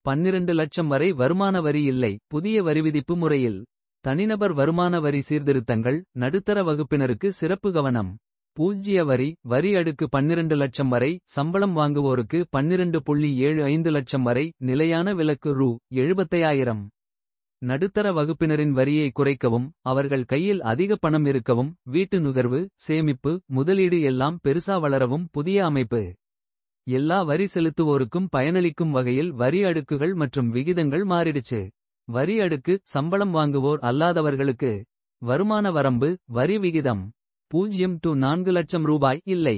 12 லட்சம் வரை வருமான வரி இல்லை புதிய வரிவிதிப்பு முறையில். தனிநபர் வருமான வரி சீர்திருத்தங்கள் நடுத்தர வகுப்பினருக்கு சிறப்பு கவனம். பூஜ்ஜிய வரி வரி அடுக்கு 12 லட்சம் வரை சம்பளம் வாங்குவோருக்கு 12.75 லட்சம் வரை நிலையான விலக்கு ரூ. 75,000. நடுத்தர வகுப்பினரின் வரியை குறைக்கவும் அவர்கள் கையில் அதிக பணம் இருக்கவும் வீட்டு நுகர்வு சேமிப்பு முதலீடு எல்லாம் பெருசா வளரவும் புதிய அமைப்பு. எல்லா வரி செலுத்துவோருக்கும் பயனளிக்கும் வகையில் வரி அடுக்குகள் மற்றும் விகிதங்கள் மாறிடுச்சு. வரி அடுக்கு சம்பளம் வாங்குவோர் அல்லாதவர்களுக்கு. வருமான வரம்பு வரி விகிதம் 0 to 4 லட்சம் ரூபாய் இல்லை.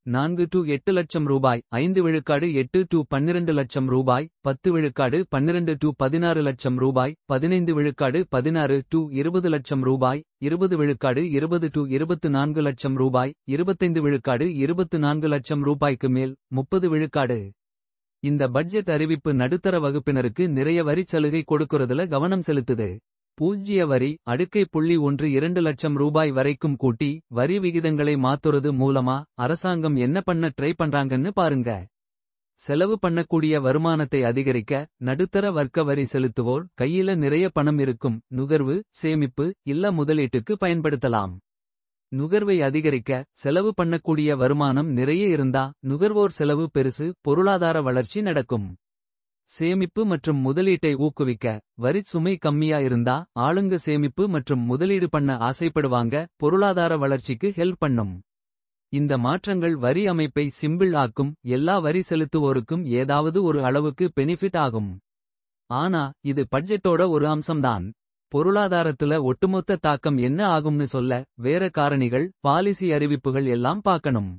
4 to 8 லட்சம் ரூபாய் 5 விழுக்காடு 8 to 12 லட்சம் ரூபாய் 10 விழுக்காடு 12 to 16 லட்சம் ரூபாய் 15 விழுக்காடு 16 to 20 லட்சம் ரூபாய் 20 விழுக்காடு 20 to 24 லட்சம் ரூபாய் 25 விழுக்காடு 24 லட்சம் ரூபாய்க்கு மேல் 30 விழுக்காடு. இந்த பட்ஜெட் அறிவிப்பு நடுத்தர வகுப்பினருக்கு நிறைய வரிச் சலுகை கொடுக்கறதுல கவனம் செலுத்துது. பூஜ்ஜிய வரி அடுக்கை 0.12 லட்சம் ரூபாய் வரைக்கும் கூட்டி வரி விகிதங்களை மாத்துறது மூலமா அரசாங்கம் என்ன பண்ண ட்ரை பண்றாங்கன்னு பாருங்க. செலவு பண்ணக்கூடிய வருமானத்தை அதிகரிக்க நடுத்தர வர்க்க வரி செலுத்துவோர் கையில நிறைய பணம் இருக்கும் நுகர்வு சேமிப்பு இல்ல முதலீட்டுக்கு பயன்படுத்தலாம். நுகர்வை அதிகரிக்க செலவு பண்ணக்கூடிய வருமானம் நிறைய இருந்தா நுகர்வோர் செலவு பெருசு பொருளாதார வளர்ச்சி நடக்கும். சேமிப்பு மற்றும் முதலீட்டை ஊக்குவிக்க வரிச் சுமை கம்மியா இருந்தா ஆளுங்க சேமிப்பு மற்றும் முதலீடு பண்ண ஆசைப்படுவாங்க பொருளாதார வளர்ச்சிக்கு ஹெல்ப் பண்ணும். இந்த மாற்றங்கள் வரி அமைப்பை சிம்பிள் ஆக்கும் எல்லா வரி செலுத்துவோருக்கும் ஏதாவது ஒரு அளவுக்கு பெனிஃபிட் ஆகும். ஆனா இது பட்ஜெட்டோட ஒரு அம்சம்தான். பொருளாதாரத்துல ஒட்டுமொத்த தாக்கம் என்ன ஆகும்னு சொல்ல வேற காரணிகள் பாலிசி அறிவிப்புகள் எல்லாம் பார்க்கணும்.